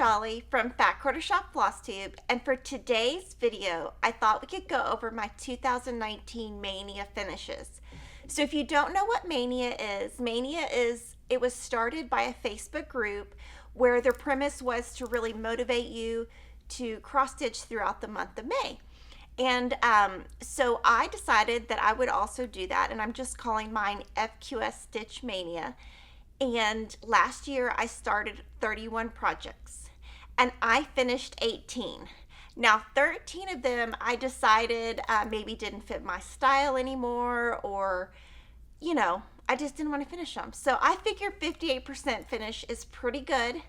Jolly from Fat Quarter Shop Flosstube, and for today's video, I thought we could go over my 2019 Maynia finishes. So if you don't know what Maynia is, it was started by a Facebook group where their premise was to really motivate you to cross stitch throughout the month of May. And so I decided that I would also do that, and I'm just calling mine FQS Stitch Maynia. And last year I started 31 projects and I finished 18. Now 13 of them I decided maybe didn't fit my style anymore, or I just didn't want to finish them. So I figure 58% finish is pretty good.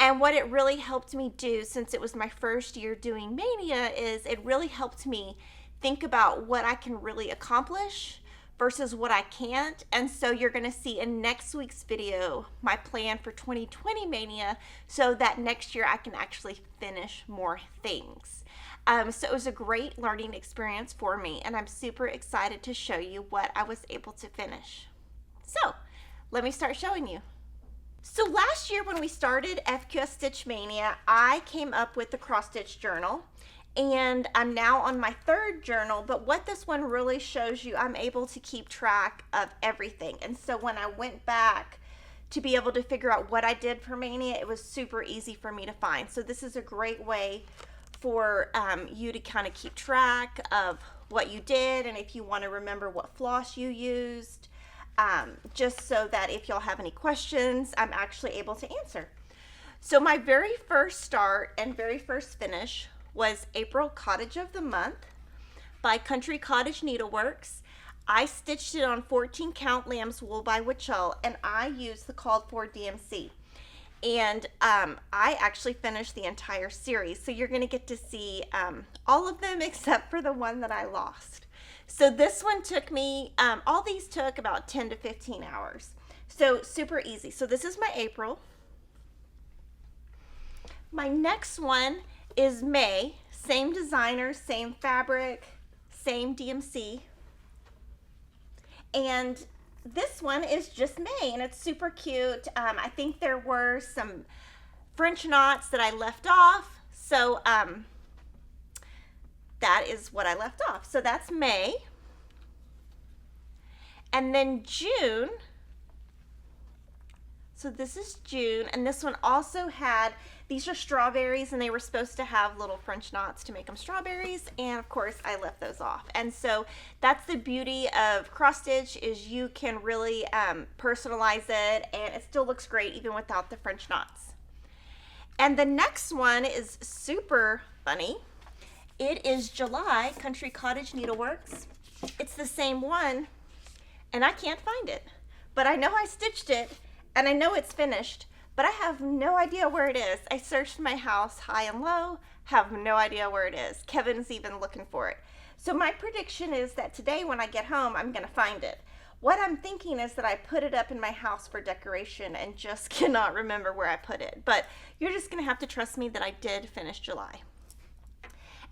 And what it really helped me do, since it was my first year doing Maynia, is it really helped me think about what I can really accomplish versus what I can't. And so you're going to see in next week's video my plan for 2020 Maynia, so that next year I can actually finish more things. So it was a great learning experience for me, and I'm super excited to show you what I was able to finish. So let me start showing you. So last year when we started FQS Stitch Maynia, I came up with the cross stitch journal. And I'm now on my third journal, but what this one really shows you, I'm able to keep track of everything. And so when I went back to be able to figure out what I did for Maynia, it was super easy for me to find. So this is a great way for you to kind of keep track of what you did, and if you want to remember what floss you used, just so that if y'all have any questions, I'm actually able to answer. So my very first start and very first finish was April Cottage of the Month by Cottage Needleworks. I stitched it on 14 count Lambswool by Whitewashed, and I used the called for DMC. And I actually finished the entire series, so you're going to get to see all of them except for the one that I lost. So this one took me, all these took about 10 to 15 hours. So super easy. So this is my April. My next one is May, same designer, same fabric, same DMC. And this one is just May, and it's super cute. I think there were some French knots that I left off, so that is what I left off. So that's May. And then June, so this is June, and this one also had, these are strawberries, and they were supposed to have little French knots to make them strawberries, and of course I left those off. And so that's the beauty of cross stitch, is you can really personalize it, and it still looks great even without the French knots. And the next one is super funny. It is July, Cottage Needleworks. It's the same one, and I can't find it, but I know I stitched it, and I know it's finished, but I have no idea where it is. I searched my house high and low, have no idea where it is. Kevin's even looking for it. So my prediction is that today when I get home, I'm gonna find it. What I'm thinking is that I put it up in my house for decoration and just cannot remember where I put it. But you're just gonna have to trust me that I did finish July.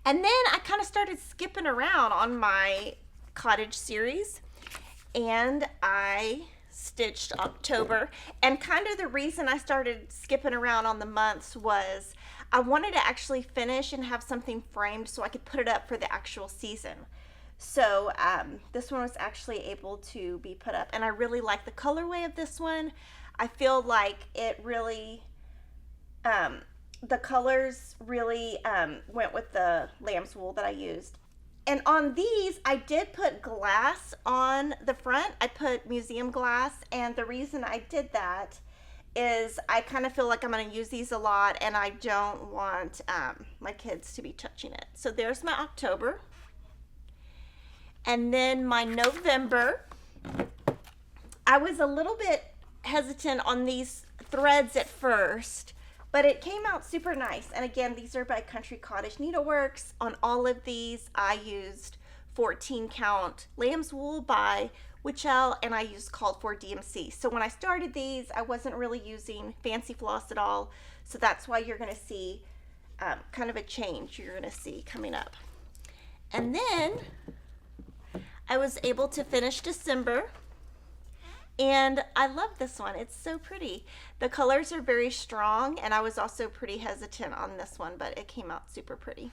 And then I kind of started skipping around on my cottage series, and I stitched October. And kind of the reason I started skipping around on the months was I wanted to actually finish and have something framed so I could put it up for the actual season. So this one was actually able to be put up, and I really like the colorway of this one. I feel like it really, the colors really went with the Lambswool that I used. And on these, I did put glass on the front. I put museum glass, and the reason I did that is I kind of feel like I'm going to use these a lot, and I don't want my kids to be touching it. So there's my October. And then my November, I was a little bit hesitant on these threads at first, but it came out super nice. And again, these are by Cottage Needleworks. On all of these, I used 14 count Lambswool by Whitewashed, and I used called for DMC. So when I started these, I wasn't really using fancy floss at all. So that's why you're gonna see kind of a change you're gonna see coming up. And then I was able to finish December, And I love this one. It's so pretty. The colors are very strong, and I was also pretty hesitant on this one, but it came out super pretty.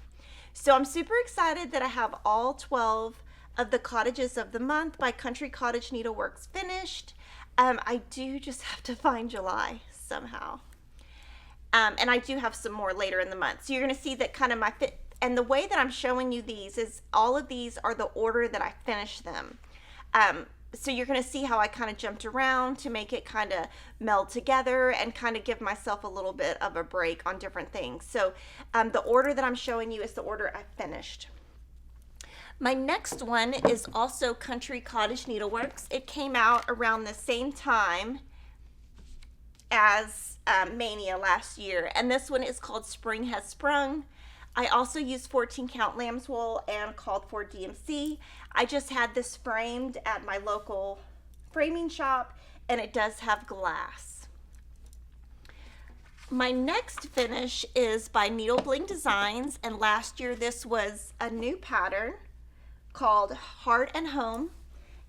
So I'm super excited that I have all 12 of the Cottages of the Month by Country Cottage Needleworks finished. I do just have to find July somehow. And I do have some more later in the month. So you're going to see that kind of my fit. And the way that I'm showing you these is all of these are the order that I finished them. So you're going to see how I kind of jumped around to make it kind of meld together and kind of give myself a little bit of a break on different things. So the order that I'm showing you is the order I finished. My next one is also Country Cottage Needleworks. It came out around the same time as Maynia last year, and this one is called Spring Has Sprung. I also used 14 count lambswool and called for DMC. I just had this framed at my local framing shop, and it does have glass. My next finish is by Needle Bling Designs, and last year this was a new pattern called Heart and Home,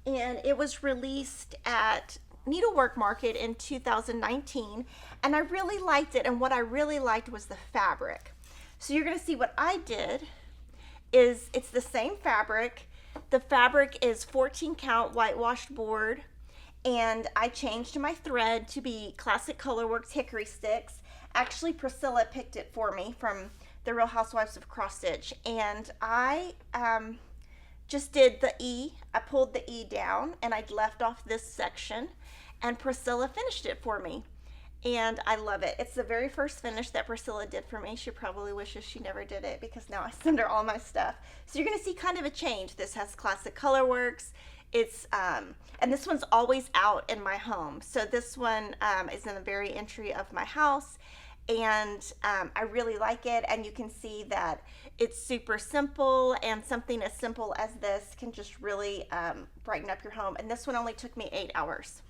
and it was released at Needlework Market in 2019, and I really liked it, and what I really liked was the fabric. So you're going to see what I did is it's the same fabric. The fabric is 14 count whitewashed board, and I changed my thread to be classic Colorworks hickory sticks. Actually, Priscilla picked it for me from the Real Housewives of Cross Stitch, and I just did the E. I pulled the E down, and I left off this section, and Priscilla finished it for me. And I love it. It's the very first finish that Priscilla did for me. She probably wishes she never did it because now I send her all my stuff. So you're going to see kind of a change. This has classic Colorworks. It's and this one's always out in my home. So this one is in the very entry of my house, and I really like it. And you can see that it's super simple, and something as simple as this can just really brighten up your home. And this one only took me 8 hours.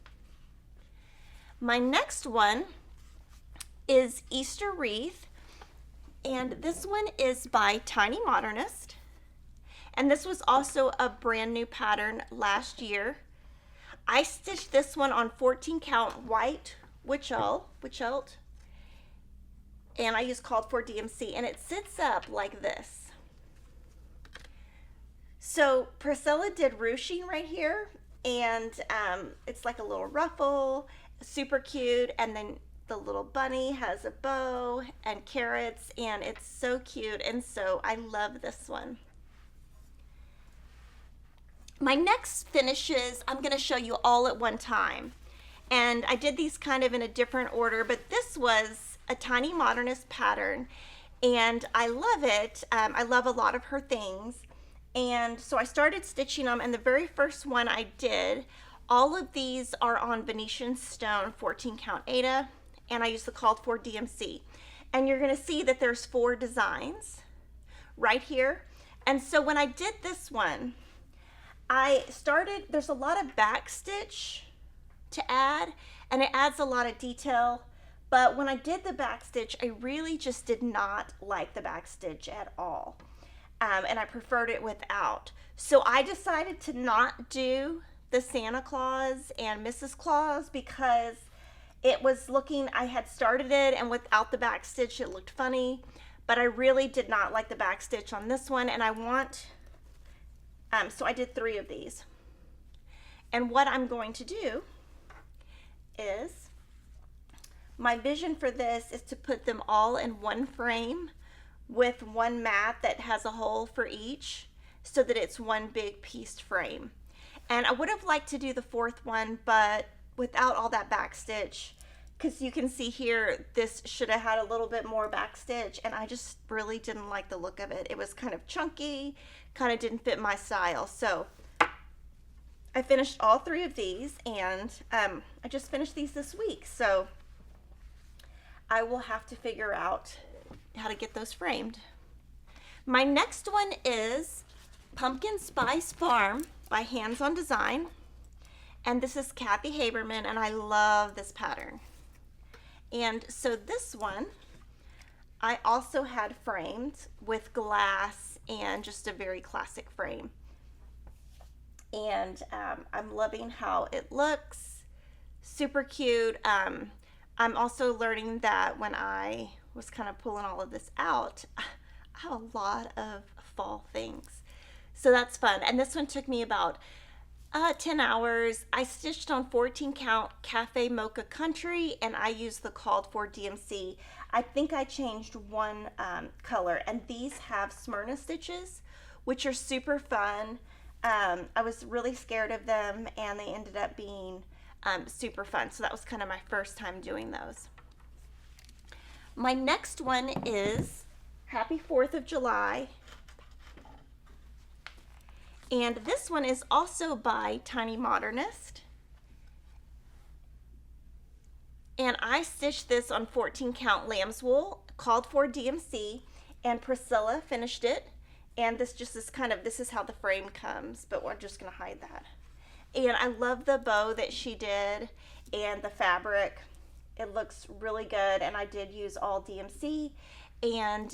My next one is Easter Wreath, and this one is by Tiny Modernist, and this was also a brand new pattern last year. I stitched this one on 14 count white Witchelt, and I used called for DMC, and it sits up like this. So Priscilla did ruching right here, and it's like a little ruffle, super cute, and then the little bunny has a bow and carrots, and it's so cute, and so I love this one. My next finishes I'm going to show you all at one time, and I did these kind of in a different order, but this was a Tiny Modernist pattern, and I love it. I love a lot of her things, and so I started stitching them, and the very first one I did, all of these are on Venetian stone 14 count Aida, and I use the called for DMC. And you're going to see that there's 4 designs right here. And so when I did this one, there's a lot of back stitch to add, and it adds a lot of detail. But when I did the back stitch, I really just did not like the back stitch at all. And I preferred it without. So I decided to not do the Santa Claus and Mrs. Claus because it was looking, I had started it, and without the back stitch it looked funny, but I really did not like the back stitch on this one, and I want, so I did 3 of these. And what I'm going to do is, my vision for this is to put them all in one frame with one mat that has a hole for each so that it's one big pieced frame. And I would have liked to do the 4th one, but without all that back stitch, because you can see here, this should have had a little bit more back stitch, and I just really didn't like the look of it. It was kind of chunky, kind of didn't fit my style. So I finished all 3 of these, and I just finished these this week. So I will have to figure out how to get those framed. My next one is Pumpkin Spice Farm by Hands on Design, and this is Kathy Haberman, and I love this pattern. And so this one I also had framed with glass and just a very classic frame, and I'm loving how it looks. Super cute. I'm also learning that when I was kind of pulling all of this out, I have a lot of fall things. So that's fun. And this one took me about 10 hours. I stitched on 14 count Cafe Mocha Country, and I used the called for DMC. I think I changed one color, and these have Smyrna stitches, which are super fun. I was really scared of them, and they ended up being super fun. So that was kind of my first time doing those. My next one is Happy 4th of July. And this one is also by Tiny Modernist. And I stitched this on 14 count Lambswool, called for DMC, and Priscilla finished it. And this just is kind of, this is how the frame comes, but we're just gonna hide that. And I love the bow that she did and the fabric. It looks really good, and I did use all DMC. And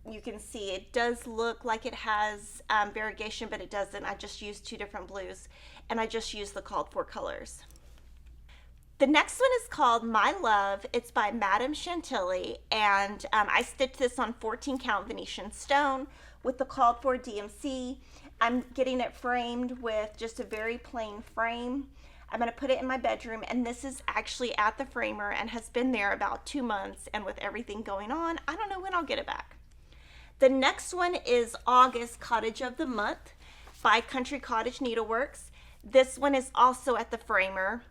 you can see it does look like it has variegation, but it doesn't. I just used 2 different blues, and I just used the called for colors. The next one is called My Love. It's by Madame Chantilly, and I stitched this on 14 count Venetian stone with the called for DMC. I'm getting it framed with just a very plain frame. I'm going to put it in my bedroom, and this is actually at the framer and has been there about 2 months, and with everything going on, I don't know when I'll get it back. The next one is August Cottage of the Month by Country Cottage Needleworks. This one is also at the framer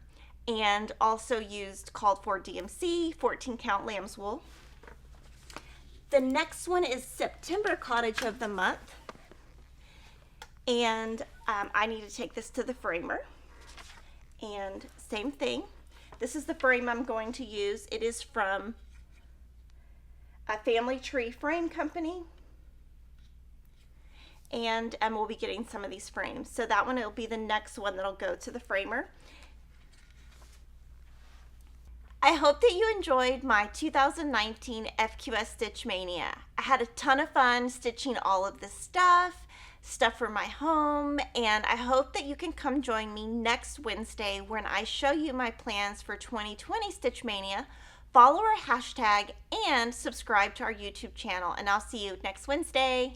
and also used called for DMC, 14 count Lambswool. The next one is September Cottage of the Month, and I need to take this to the framer. And same thing, this is the frame I'm going to use. It is from a Family Tree Frame Company, and we'll be getting some of these frames. So that one will be the next one that'll go to the framer. I hope that you enjoyed my 2019 FQS Stitch Mania. I had a ton of fun stitching all of this stuff for my home, and I hope that you can come join me next Wednesday when I show you my plans for 2020 Stitch Mania. Follow our hashtag and subscribe to our YouTube channel, and I'll see you next Wednesday.